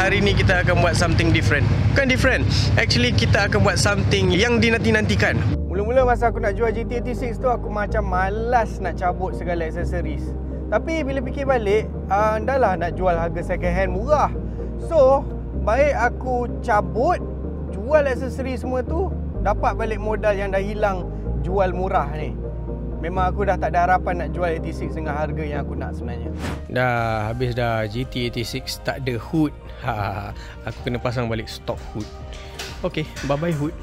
hari ni kita akan buat something different. Bukan different, actually kita akan buat something yang dinanti-nantikan. Mula-mula masa aku nak jual GT86 tu, aku macam malas nak cabut segala aksesoris. Tapi bila fikir balik, dah lah nak jual harga second hand murah. So, baik aku cabut, jual aksesori semua tu, dapat balik modal yang dah hilang jual murah ni. Memang aku dah tak ada harapan nak jual 86 dengan harga yang aku nak sebenarnya. Dah habis dah GT86, tak ada hood. Aku kena pasang balik stok hood. Okay, bye-bye hood.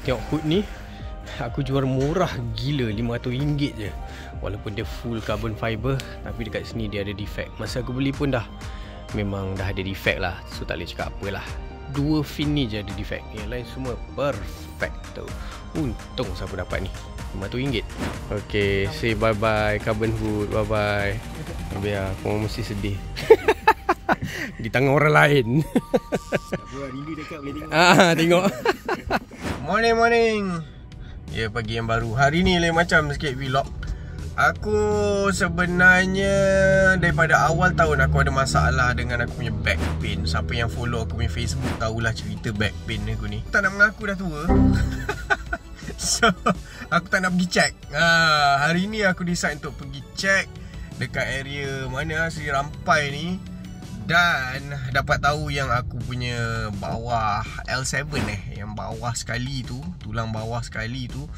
Tengok hood ni, aku jual murah gila, RM500 je. Walaupun dia full carbon fiber, tapi dekat sini dia ada defect. Masa aku beli pun memang dah ada defect lah. So tak boleh cakap apalah. 2 fin ni je ada defect, yang lain semua perfect tu. Untung siapa dapat ni, RM500. Okay, say bye-bye carbon hood, bye-bye. Biar aku mesti sedih di tangan orang lain. Rindu dekat boleh tengok. Tengok. Morning. Ya, pagi yang baru. Hari ni lain macam sikit vlog. Aku sebenarnya daripada awal tahun aku ada masalah dengan aku punya back pain. Siapa yang follow aku punya Facebook tahulah cerita back pain aku ni. Tak nak mengaku dah tua. So, aku tak nak pergi check. Hari ni aku decide untuk pergi check dekat area mana Seri Rampai ni. Dan dapat tahu yang aku punya bawah L7 yang bawah sekali tu, tulang bawah sekali tu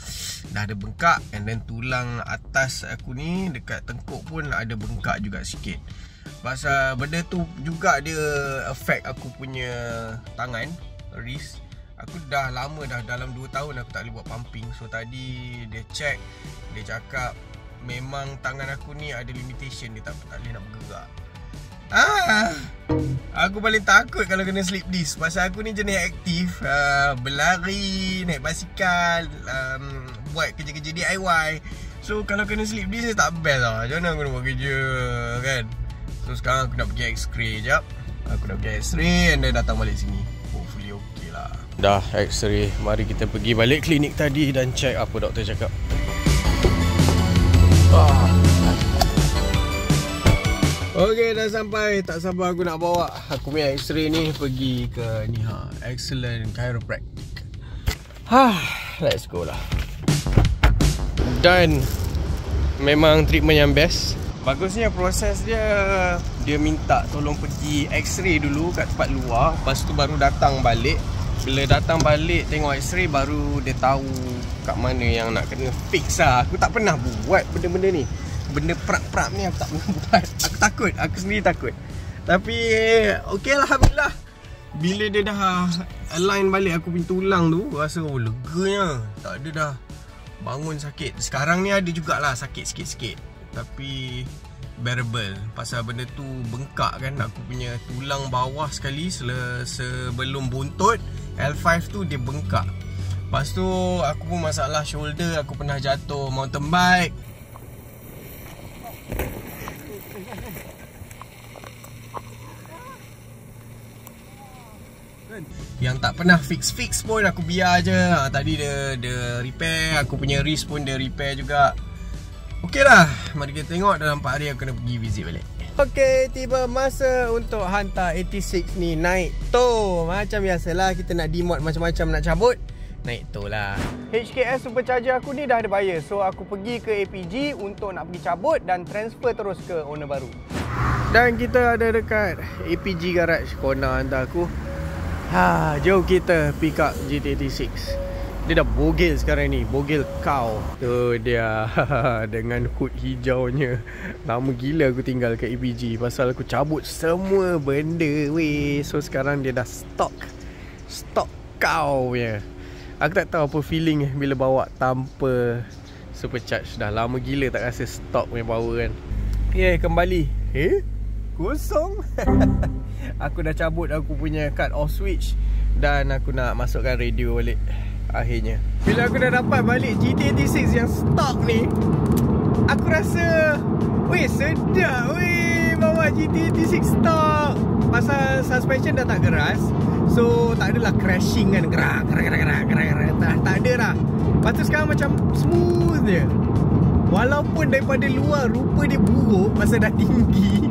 dah ada bengkak. And then tulang atas aku ni dekat tengkuk pun ada bengkak juga sikit. Pasal benda tu juga dia affect aku punya tangan, wrist. Aku dah lama dah, dalam 2 tahun aku tak boleh buat pumping. So tadi dia check, dia cakap memang tangan aku ni ada limitation, dia tak boleh nak bergerak. Aku paling takut kalau kena slip disc. Pasal aku ni jenis aktif, berlari, naik basikal, buat kerja-kerja DIY. So kalau kena slip disc tak best lah. Macam mana aku nak buat kerja kan. So sekarang aku nak pergi x-ray jap. Aku nak pergi x-ray and then datang balik sini. Hopefully okay lah. Dah x-ray, mari kita pergi balik klinik tadi dan check apa doktor cakap. Okay, dah sampai. Tak sabar aku nak bawa aku punya x-ray ni pergi ke ni Excellent Chiropractic. Let's go lah. Dan memang treatment yang best. Bagusnya proses dia minta tolong pergi x-ray dulu kat tempat luar. Lepas tu baru datang balik. Bila datang balik tengok x-ray, baru dia tahu kat mana yang nak kena fix lah. Aku tak pernah buat benda-benda ni. Benda prak-prak ni aku tak pernah buat. Aku takut, aku sendiri takut. Tapi okey lah, alhamdulillah. Bila dia dah align balik aku punya tulang tu, rasa leganya. Tak ada dah bangun sakit. Sekarang ni ada jugalah sakit sikit-sikit, tapi bearable. Pasal benda tu bengkak kan. Aku punya tulang bawah sekali sebelum buntut L5 tu dia bengkak. Lepas tu aku pun masalah shoulder. Aku pernah jatuh mountain bike. Yang tak pernah fix pun aku biar je. Tadi dia repair. Aku punya wrist pun dia repair juga. Okey lah, mari kita tengok dalam 4 hari aku kena pergi visit balik. Okey, tiba masa untuk hantar 86 ni naik tow. Macam biasalah, kita nak demod macam-macam nak cabut, naik tow lah. HKS supercharger aku ni dah ada bayar. So aku pergi ke APG untuk nak pergi cabut dan transfer terus ke owner baru. Dan kita ada dekat APG garage corner hantar aku. Jom kita pick up GT86. Dia dah bogel sekarang ni, bogel cow. Tu dia dengan hood hijaunya. Lama gila aku tinggal kat APG pasal aku cabut semua benda weh. So sekarang dia dah stock cow punya. Aku tak tahu apa feeling bila bawa tanpa supercharge. Dah lama gila tak rasa stock punya power kan. Kembali. Kosong. Aku dah cabut aku punya cut off switch dan aku nak masukkan radio balik. Akhirnya bila aku dah dapat balik GT86 yang stock ni, aku rasa weh sedap weh bawa GT86 stock. Pasal suspension dah tak keras, so tak adalah crashing kan, gerak. Tak ada lah. Lepas tu sekarang macam smooth je. Walaupun daripada luar rupa dia buruk pasal dah tinggi,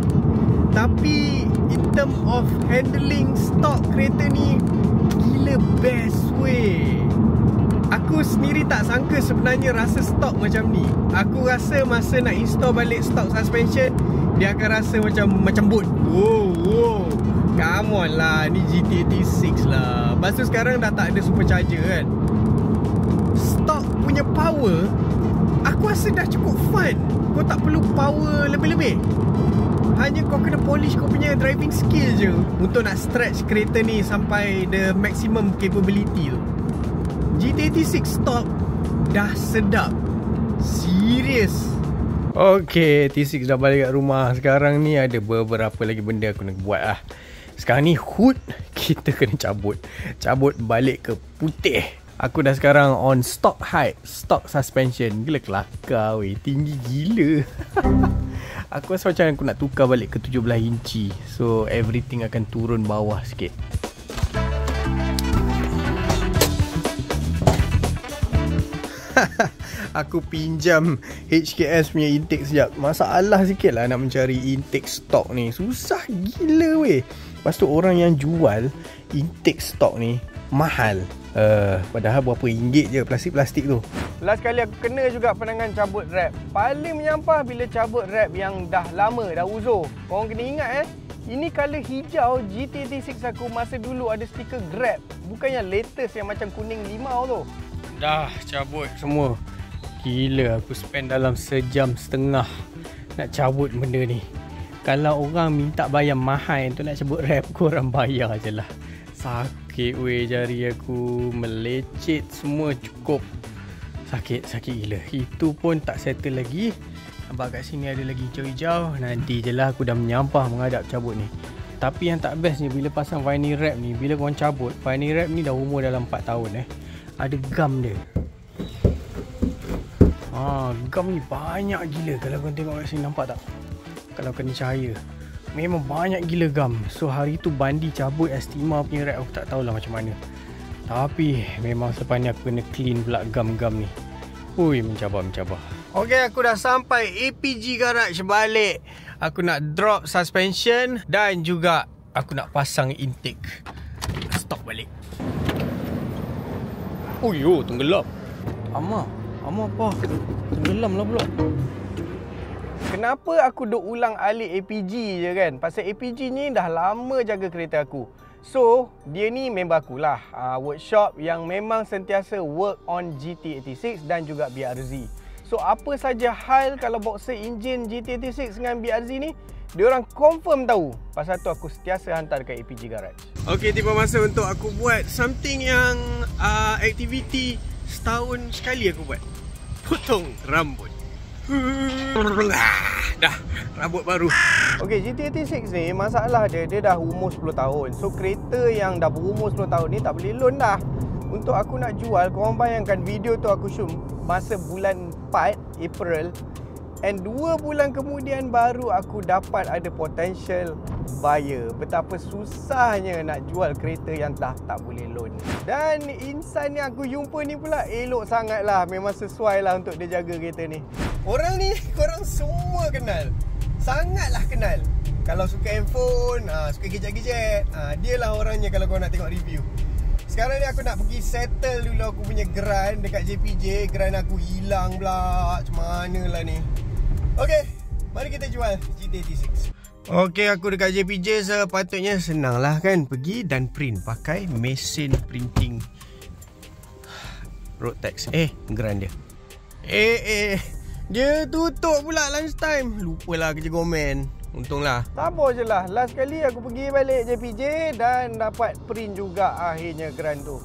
Tapi in term of handling stock kereta ni, gila best weh. Aku sendiri tak sangka sebenarnya rasa stok macam ni. Aku rasa masa nak install balik stock suspension, dia akan rasa macam boat. Wow. Come on lah, ni GT86 lah. Lepas tu sekarang dah tak ada supercharger kan. Stock punya power, aku rasa dah cukup fun. Kau tak perlu power lebih-lebih. Hanya kau kena polish kau punya driving skill je untuk nak stretch kereta ni sampai the maximum capability tu. GT86 stock dah sedap. Serius. Okay, T6 dah balik kat rumah. Sekarang ni ada beberapa lagi benda aku nak buat lah. Sekarang ni hood kita kena cabut balik ke putih. Aku dah sekarang on stock height, stock suspension. Gila kelakar weh, tinggi gila. Aku rasa macam aku nak tukar balik ke 17 inci. So everything akan turun bawah sikit. Aku pinjam HKS punya intake sekejap. Masalah sikit lah nak mencari intake stok ni. Susah gila weh. Lepas tu orang yang jual intake stok ni mahal. Padahal berapa ringgit je plastik-plastik tu. Last kali aku kena juga penangan cabut wrap. Paling menyampah bila cabut wrap yang dah lama, dah uzur. Korang kena ingat ini colour hijau GT86 aku masa dulu ada stiker Grab. Bukan yang latest yang macam kuning limau tu. Dah cabut semua. Gila, aku spend dalam sejam setengah nak cabut benda ni. Kalau orang minta bayar mahal untuk nak cabut wrap, korang bayar je lah. Sakit weh jari aku, melecet semua cukup. Sakit gila. Itu pun tak settle lagi. Nampak kat sini ada lagi hijau-hijau. Nanti je lah aku dah menyampah menghadap cabut ni. Tapi yang tak best ni bila pasang vinyl wrap ni, bila korang cabut, vinyl wrap ni dah umur dalam 4 tahun ada gam dia. Gam ni banyak gila. Kalau korang tengok kat sini, nampak tak? Kalau kena cahaya, memang banyak gila gam. So hari tu Bandi cabut Estima punya wrap, aku tak tahulah macam mana. Tapi memang selepas ni aku kena clean pula gam-gam ni. Ui, mencabar. Okay, aku dah sampai APG Garage balik. Aku nak drop suspension dan juga aku nak pasang intake stock balik. Oh yo, tenggelam. Ama apa? Tenggelam lah pula. Kenapa aku duk ulang alik APG je kan? Pasal APG ni dah lama jaga kereta aku. So, dia ni member aku lah. Workshop yang memang sentiasa work on GT86 dan juga BRZ. So, apa saja hal kalau boxer engine GT86 dengan BRZ ni, diorang confirm tahu. Pasal tu aku sentiasa hantar ke APG Garage. Okay, tiba masa untuk aku buat something yang aktiviti setahun sekali aku buat. Potong rambut. Dah, rambut baru. Okay, GT86 ni masalah dia dah umur 10 tahun. So kereta yang dah berumur 10 tahun ni tak boleh loan dah. Untuk aku nak jual, korang bayangkan video tu aku shoot masa bulan 4 April. And 2 bulan kemudian baru aku dapat ada potential buyer. Betapa susahnya nak jual kereta yang dah tak boleh loan. Dan insan yang aku jumpa ni pula elok sangat lah. Memang sesuai lah untuk dia jaga kereta ni. Orang ni korang semua kenal. Sangatlah kenal. Kalau suka handphone, suka gadget-gadget, dia lah orangnya kalau korang nak tengok review. Sekarang ni aku nak pergi settle dulu aku punya grant dekat JPJ. Grant aku hilang pula. Macam mana lah ni. Okay, mari kita jual GT86. Okay, aku dekat JPJ. Sepatutnya senang lah kan pergi dan print pakai mesin printing Rotex. Grant dia. Dia tutup pula lunch time. Lupalah kerja gomen. Untunglah. Sabar je lah. Last kali aku pergi balik JPJ dan dapat print juga akhirnya grant tu.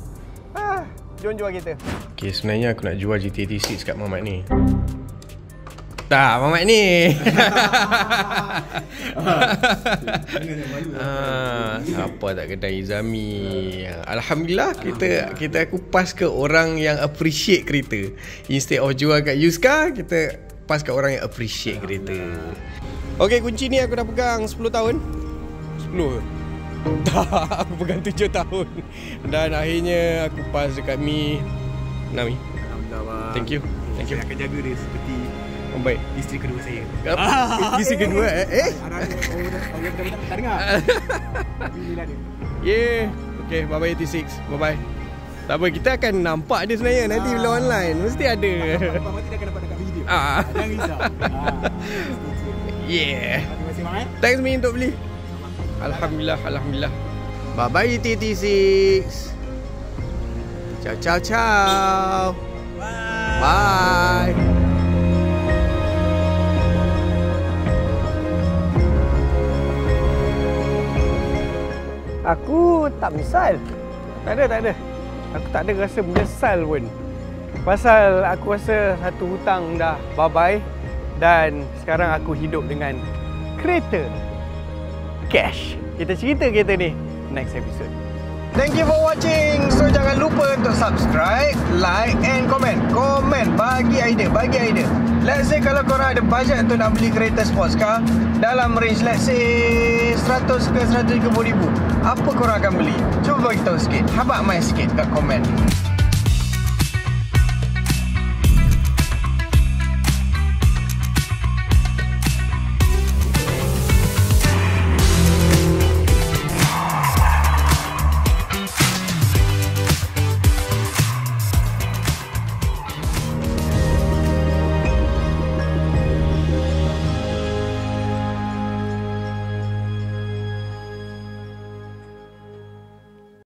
Jom jual kita. Okay, sebenarnya aku nak jual GT86 kat Mamat ni. Tak, Mamat ni. Siapa tak kedai Izami. Alhamdulillah kita aku pas ke orang yang appreciate kereta. Instead of jual kat used car, kita pas kat orang yang appreciate kereta. Okay, kunci ni aku dah pegang 10 tahun. 10 ke? Tak, aku pegang 7 tahun. Dan akhirnya aku pas dekat Mi. Nami. Alhamdulillah. Thank you. Saya akan jaga dia seperti Oh, baik. Isteri kedua saya. Isteri kedua Orang tak dengar. Inilah dia. Yeah. Okay, bye-bye 86. Bye-bye. Tak apa, kita akan nampak dia sebenarnya nanti bila online. Mesti ada. Mati dia akan dapat dekat video. Jangan risau. Yeah. Terima kasih Mak. Thanks Mi untuk beli. Alhamdulillah, alhamdulillah. Bye-bye 86. Ciao, ciao, ciao. Bye. Aku tak menyesal. Tak ada. Aku tak ada rasa menyesal pun. Pasal aku rasa satu hutang dah bye-bye. Dan sekarang aku hidup dengan kereta cash. Kita cerita kereta ni next episode. Thank you for watching. So jangan lupa untuk subscribe, like and comment. Comment, bagi idea. Let's say kalau korang ada budget untuk nak beli kereta sports car dalam range let's say 100 ke 130,000, apa korang akan beli? Cuba bagi tahu sikit. Habaq main sikit kat komen.